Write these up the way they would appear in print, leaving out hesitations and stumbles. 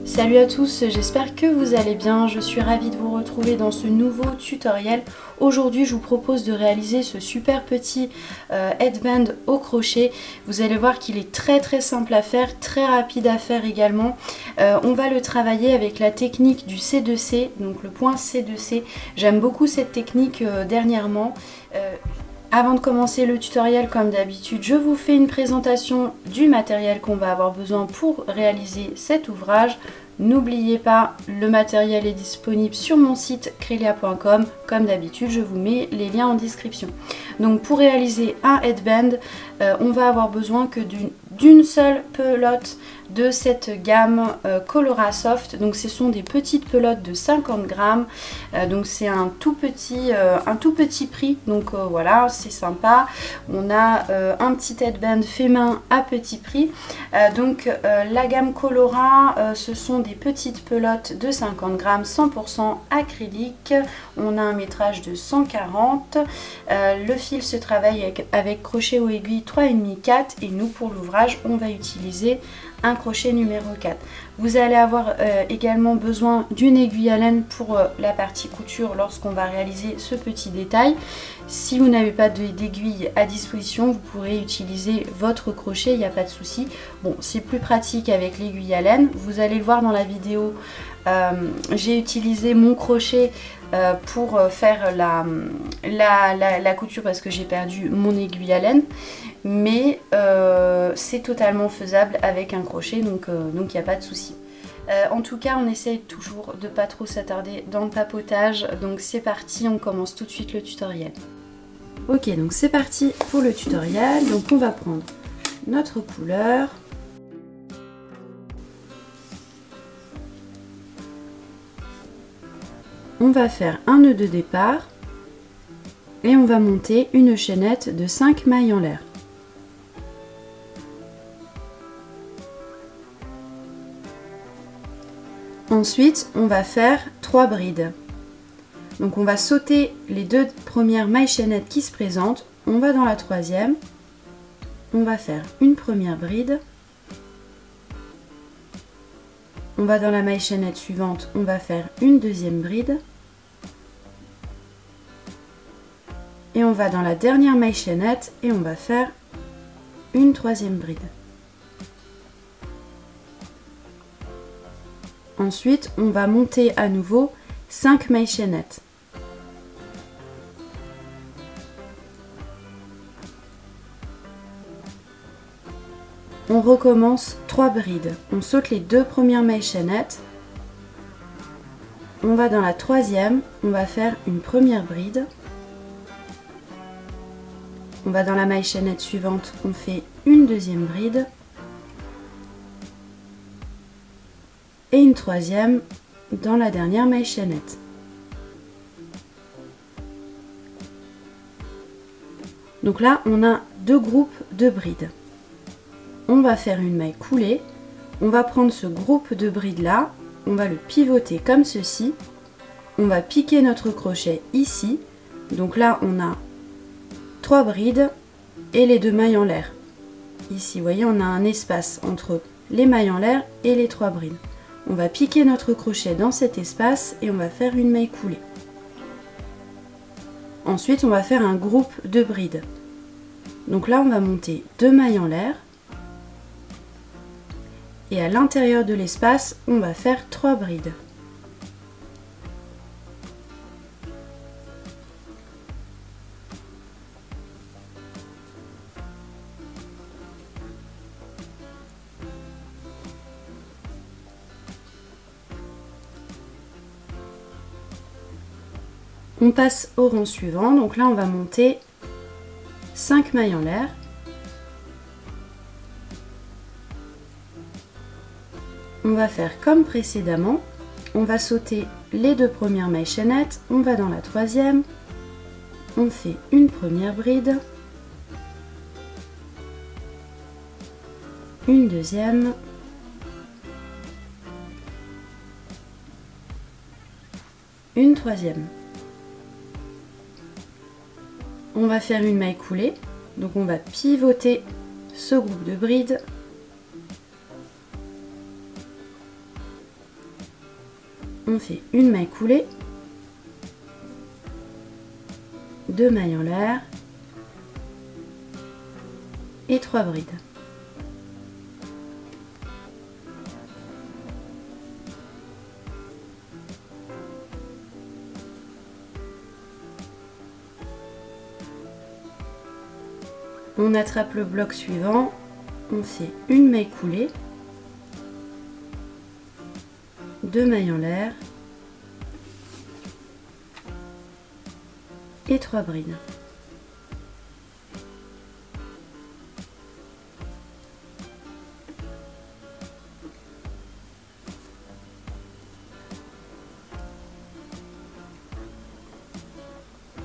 Salut à tous, j'espère que vous allez bien. Je suis ravie de vous retrouver dans ce nouveau tutoriel. Aujourd'hui, je vous propose de réaliser ce super petit headband au crochet. Vous allez voir qu'il est très simple à faire, très rapide à faire également. On va le travailler avec la technique du C2C, donc le point C2C. J'aime beaucoup cette technique dernièrement. Avant de commencer le tutoriel, comme d'habitude, je vous fais une présentation du matériel qu'on va avoir besoin pour réaliser cet ouvrage. N'oubliez pas, le matériel est disponible sur mon site Crélia.com. Comme d'habitude, je vous mets les liens en description. Donc pour réaliser un headband, on va avoir besoin que d'une seule pelote de cette gamme Colora Soft. Donc ce sont des petites pelotes de 50 grammes. Donc c'est un tout petit prix. Donc voilà, c'est sympa. On a un petit headband fait main à petit prix. La gamme Colora, ce sont des petites pelotes de 50 grammes 100% acrylique. On a un métrage de 140. Le fil se travaille avec crochet ou aiguille 3,5 4 et nous pour l'ouvrage on va utiliser un crochet numéro 4. Vous allez avoir également besoin d'une aiguille à laine pour la partie couture lorsqu'on va réaliser ce petit détail. Si vous n'avez pas d'aiguille à disposition, vous pourrez utiliser votre crochet, il n'y a pas de souci. Bon, c'est plus pratique avec l'aiguille à laine. Vous allez le voir dans la vidéo, j'ai utilisé mon crochet pour faire la couture parce que j'ai perdu mon aiguille à laine. Mais c'est totalement faisable avec un crochet, donc il n'y a pas de souci. En tout cas, on essaye toujours de pas trop s'attarder dans le papotage. Donc c'est parti, on commence tout de suite le tutoriel. Ok, donc c'est parti pour le tutoriel. Donc on va prendre notre couleur. On va faire un nœud de départ et on va monter une chaînette de 5 mailles en l'air. Ensuite, on va faire 3 brides. Donc on va sauter les 2 premières mailles chaînettes qui se présentent. On va dans la troisième. On va faire une première bride. On va dans la maille chaînette suivante. On va faire une deuxième bride. Et on va dans la dernière maille chaînette et on va faire une troisième bride. Ensuite, on va monter à nouveau 5 mailles chaînettes. On recommence 3 brides. On saute les 2 premières mailles chaînettes. On va dans la troisième, on va faire une première bride. On va dans la maille chaînette suivante, on fait une deuxième bride. Et une troisième dans la dernière maille chaînette. Donc là, on a 2 groupes de brides. On va faire une maille coulée. On va prendre ce groupe de brides là, on va le pivoter comme ceci. On va piquer notre crochet ici. Donc là, on a 3 brides et les 2 mailles en l'air. Ici, vous voyez, on a un espace entre les mailles en l'air et les 3 brides. On va piquer notre crochet dans cet espace et on va faire une maille coulée. Ensuite, on va faire un groupe de brides. Donc là, on va monter 2 mailles en l'air. Et à l'intérieur de l'espace, on va faire 3 brides. On passe au rang suivant, donc là on va monter 5 mailles en l'air. On va faire comme précédemment, on va sauter les 2 premières mailles chaînettes, on va dans la troisième, on fait une première bride, une deuxième, une troisième. On va faire une maille coulée, donc on va pivoter ce groupe de brides on fait une maille coulée, 2 mailles en l'air et 3 brides. On attrape le bloc suivant, on fait une maille coulée, 2 mailles en l'air et 3 brides.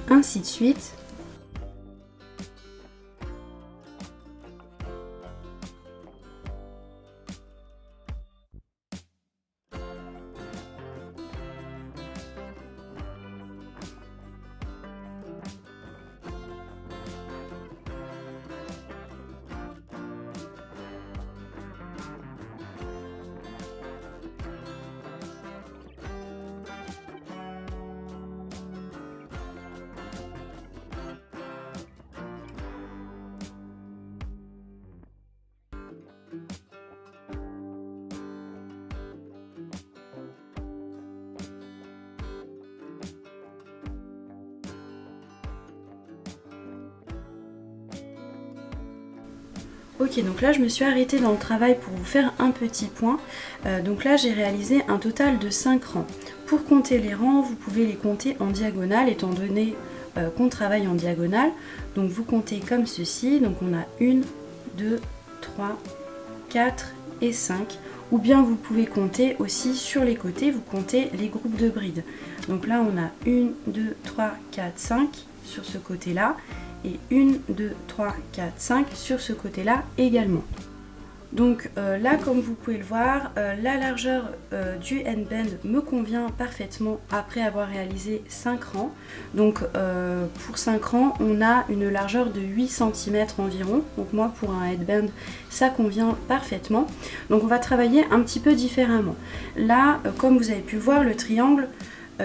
Ainsi de suite. Ok, donc là je me suis arrêtée dans le travail pour vous faire un petit point. Donc là j'ai réalisé un total de 5 rangs. Pour compter les rangs, vous pouvez les compter en diagonale étant donné qu'on travaille en diagonale. Donc vous comptez comme ceci, donc on a 1, 2, 3, 4 et 5. Ou bien vous pouvez compter aussi sur les côtés, vous comptez les groupes de brides. Donc là on a 1, 2, 3, 4, 5 sur ce côté-là. Et 1, 2, 3, 4, 5 sur ce côté-là également. Donc là, comme vous pouvez le voir, la largeur du headband me convient parfaitement après avoir réalisé 5 rangs. Donc pour 5 rangs, on a une largeur de 8 cm environ. Donc moi, pour un headband, ça convient parfaitement. Donc on va travailler un petit peu différemment. Là, comme vous avez pu le voir, le triangle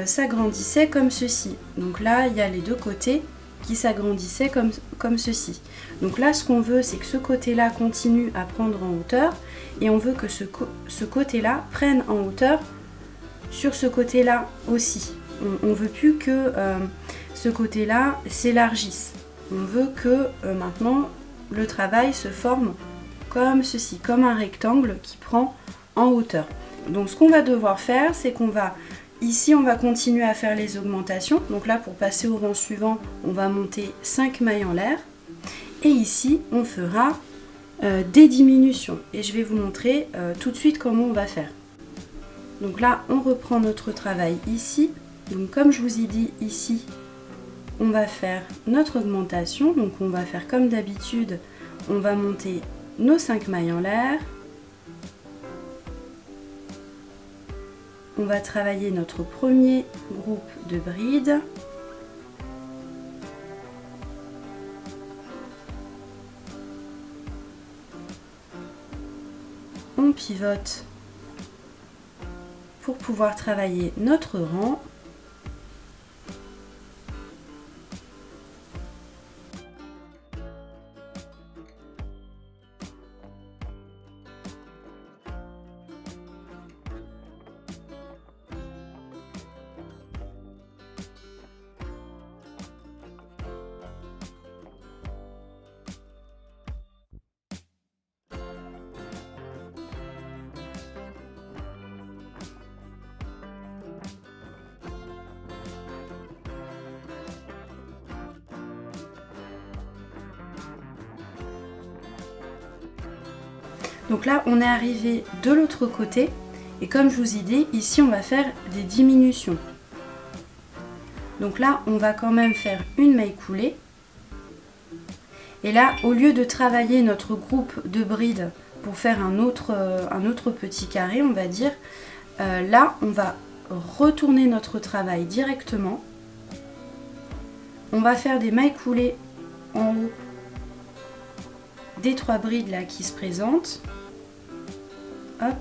s'agrandissait comme ceci. Donc là, il y a les deux côtés qui s'agrandissait comme ceci. Donc là ce qu'on veut c'est que ce côté là continue à prendre en hauteur et on veut que ce côté là prenne en hauteur sur ce côté là aussi. On veut plus que ce côté là s'élargisse. On veut que maintenant le travail se forme comme ceci, comme un rectangle qui prend en hauteur. Donc ce qu'on va devoir faire c'est qu'on va ici, on va continuer à faire les augmentations. Donc là, pour passer au rang suivant, on va monter 5 mailles en l'air. Et ici, on fera des diminutions. Et je vais vous montrer tout de suite comment on va faire. Donc là, on reprend notre travail ici. Donc comme je vous ai dit ici, on va faire notre augmentation. Donc on va faire comme d'habitude, on va monter nos 5 mailles en l'air. On va travailler notre premier groupe de brides. On pivote pour pouvoir travailler notre rang. Donc là, on est arrivé de l'autre côté et comme je vous ai dit, ici on va faire des diminutions. Donc là, on va quand même faire une maille coulée. Et là, au lieu de travailler notre groupe de brides pour faire un autre petit carré, on va dire, là, on va retourner notre travail directement. On va faire des mailles coulées en haut des 3 brides là qui se présentent. Hop.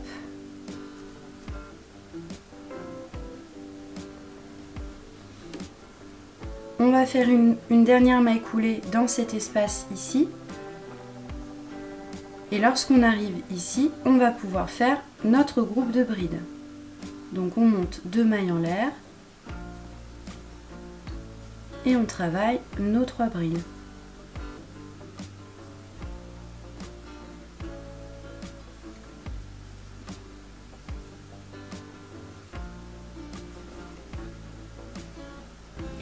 on va faire une dernière maille coulée dans cet espace ici. Et lorsqu'on arrive ici, on va pouvoir faire notre groupe de brides. Donc on monte 2 mailles en l'air et on travaille nos 3 brides.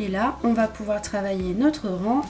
Et là, on va pouvoir travailler notre rang.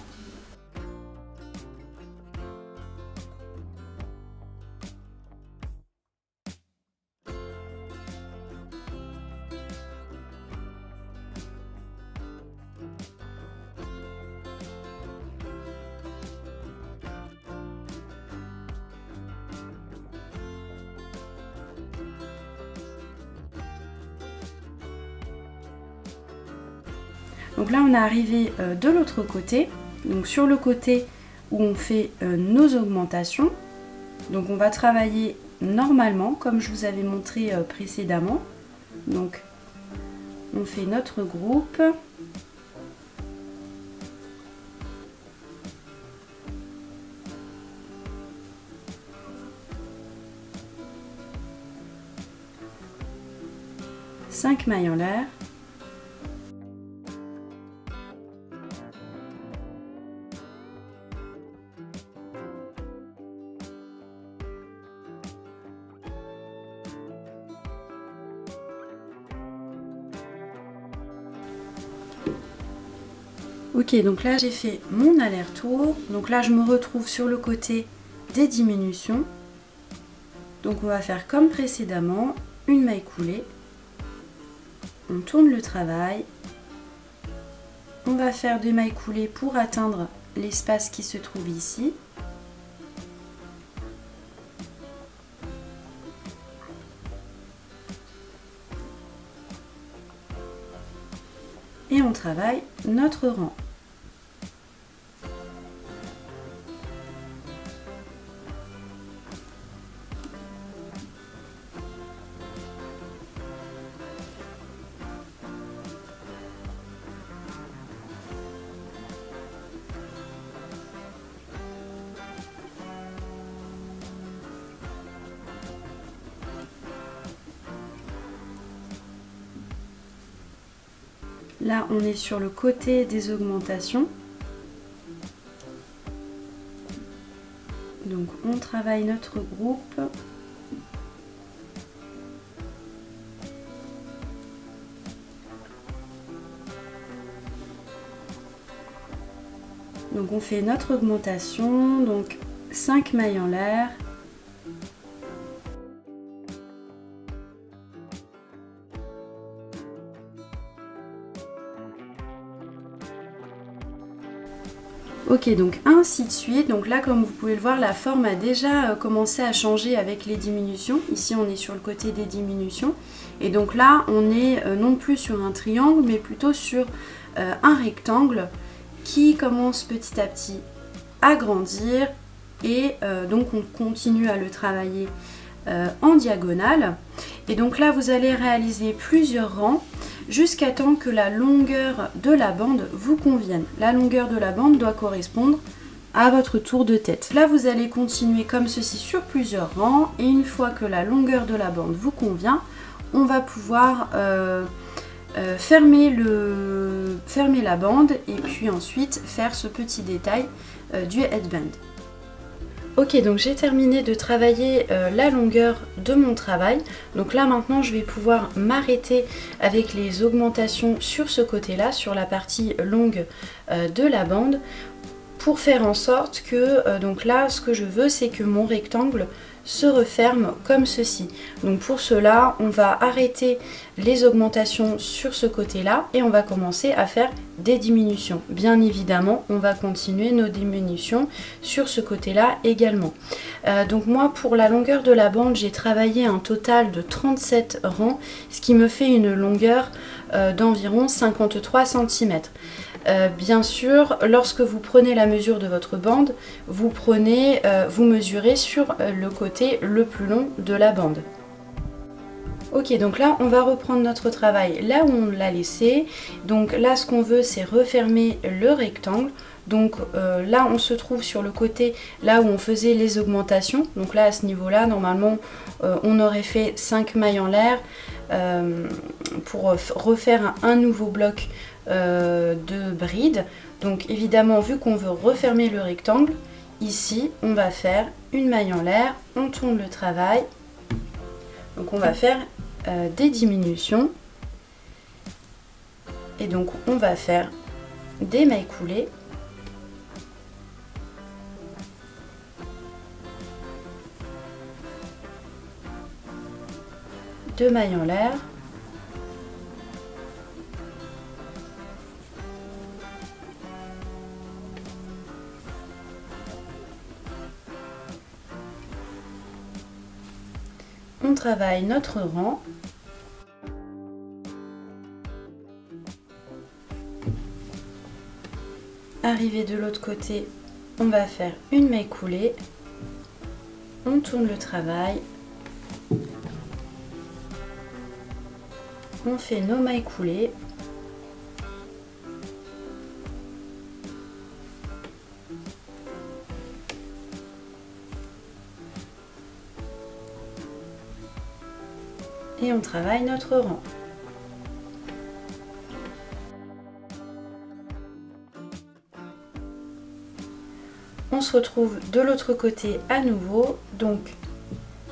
Donc là, on est arrivé de l'autre côté, donc sur le côté où on fait nos augmentations. Donc on va travailler normalement, comme je vous avais montré précédemment. Donc on fait notre groupe. Cinq mailles en l'air. Ok, donc là j'ai fait mon aller-retour. Donc là je me retrouve sur le côté des diminutions. Donc on va faire comme précédemment, une maille coulée. On tourne le travail. On va faire 2 mailles coulées pour atteindre l'espace qui se trouve ici. Et on travaille notre rang. Là, on est sur le côté des augmentations. Donc, on travaille notre groupe. Donc, on fait notre augmentation. Donc, 5 mailles en l'air. Ok, donc ainsi de suite. Donc là, comme vous pouvez le voir, la forme a déjà commencé à changer avec les diminutions. Ici, on est sur le côté des diminutions. Et donc là, on est non plus sur un triangle, mais plutôt sur un rectangle qui commence petit à petit à grandir. Et donc, on continue à le travailler en diagonale. Et donc là, vous allez réaliser plusieurs rangs jusqu'à temps que la longueur de la bande vous convienne. La longueur de la bande doit correspondre à votre tour de tête. Là, vous allez continuer comme ceci sur plusieurs rangs et une fois que la longueur de la bande vous convient, on va pouvoir fermer la bande et puis ensuite faire ce petit détail du headband. Ok, donc j'ai terminé de travailler la longueur de mon travail. Donc là maintenant je vais pouvoir m'arrêter avec les augmentations sur ce côté-là, sur la partie longue de la bande, pour faire en sorte que, donc là ce que je veux c'est que mon rectangle se referme comme ceci. Donc pour cela on va arrêter les augmentations sur ce côté-là et on va commencer à faire des diminutions. Bien évidemment on va continuer nos diminutions sur ce côté-là également. Donc moi pour la longueur de la bande j'ai travaillé un total de 37 rangs, ce qui me fait une longueur d'environ 53 cm. Bien sûr, lorsque vous prenez la mesure de votre bande, vous mesurez sur le côté le plus long de la bande. Ok, donc là on va reprendre notre travail là où on l'a laissé. Donc là ce qu'on veut c'est refermer le rectangle. Donc là on se trouve sur le côté là où on faisait les augmentations. Donc là à ce niveau là normalement on aurait fait 5 mailles en l'air pour refaire un nouveau bloc de bride. Donc évidemment vu qu'on veut refermer le rectangle, ici on va faire une maille en l'air, on tourne le travail. Donc on va faire des diminutions et donc on va faire des mailles coulées. Deux mailles en l'air. On travaille notre rang. Arrivé de l'autre côté, on va faire une maille coulée. On tourne le travail. On fait nos mailles coulées. Et on travaille notre rang. On se retrouve de l'autre côté à nouveau, donc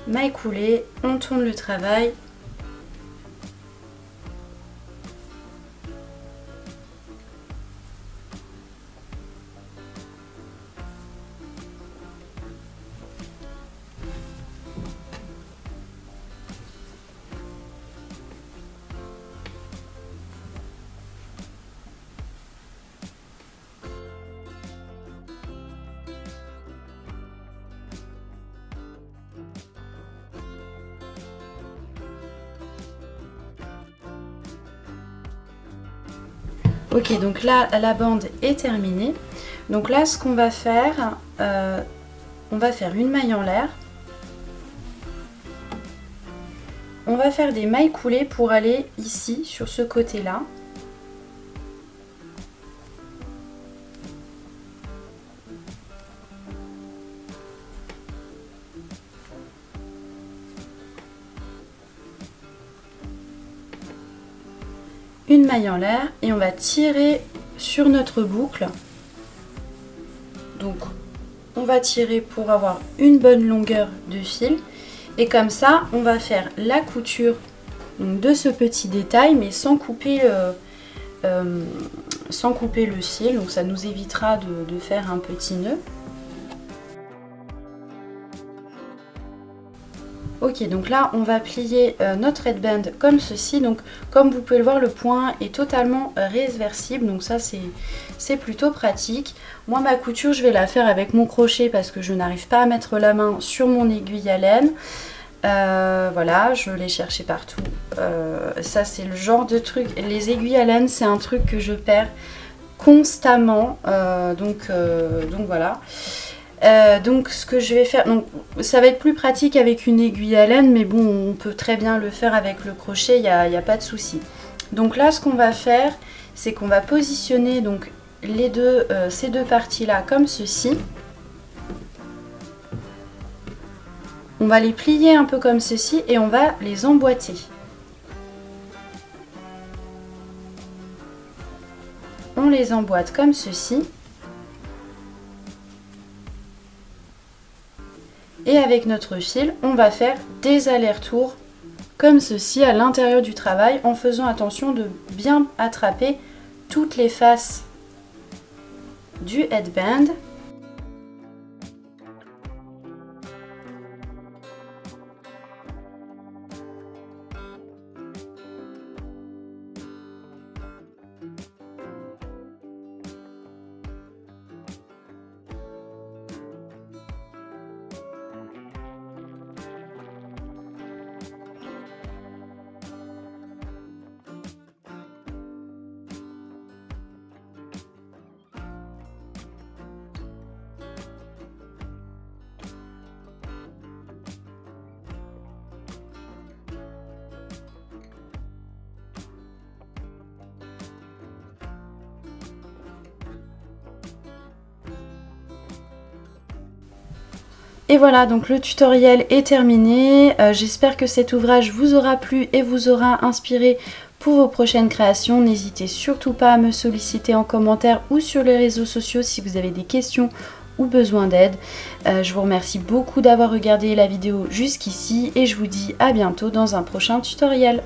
maille coulée, on tourne le travail. Ok, donc là la bande est terminée. Donc là ce qu'on va faire, on va faire une maille en l'air. On va faire des mailles coulées pour aller ici sur ce côté là. Une maille en l'air et on va tirer sur notre boucle. Donc on va tirer pour avoir une bonne longueur de fil et comme ça on va faire la couture de ce petit détail mais sans couper le fil, donc ça nous évitera de faire un petit nœud. Ok, donc là on va plier notre headband comme ceci. Donc comme vous pouvez le voir, le point est totalement réversible, donc ça c'est plutôt pratique. Moi ma couture je vais la faire avec mon crochet parce que je n'arrive pas à mettre la main sur mon aiguille à laine. Voilà, je l'ai cherché partout. Ça c'est le genre de truc, les aiguilles à laine c'est un truc que je perds constamment, donc voilà. Donc ce que je vais faire, donc ça va être plus pratique avec une aiguille à laine, mais bon on peut très bien le faire avec le crochet, il n'y a pas de souci. Donc là ce qu'on va faire, c'est qu'on va positionner donc ces deux parties là comme ceci. On va les plier un peu comme ceci et on va les emboîter. On les emboîte comme ceci. Et avec notre fil, on va faire des allers-retours comme ceci à l'intérieur du travail en faisant attention de bien attraper toutes les faces du headband. Et voilà, donc le tutoriel est terminé. J'espère que cet ouvrage vous aura plu et vous aura inspiré pour vos prochaines créations. N'hésitez surtout pas à me solliciter en commentaire ou sur les réseaux sociaux si vous avez des questions ou besoin d'aide. Je vous remercie beaucoup d'avoir regardé la vidéo jusqu'ici et je vous dis à bientôt dans un prochain tutoriel.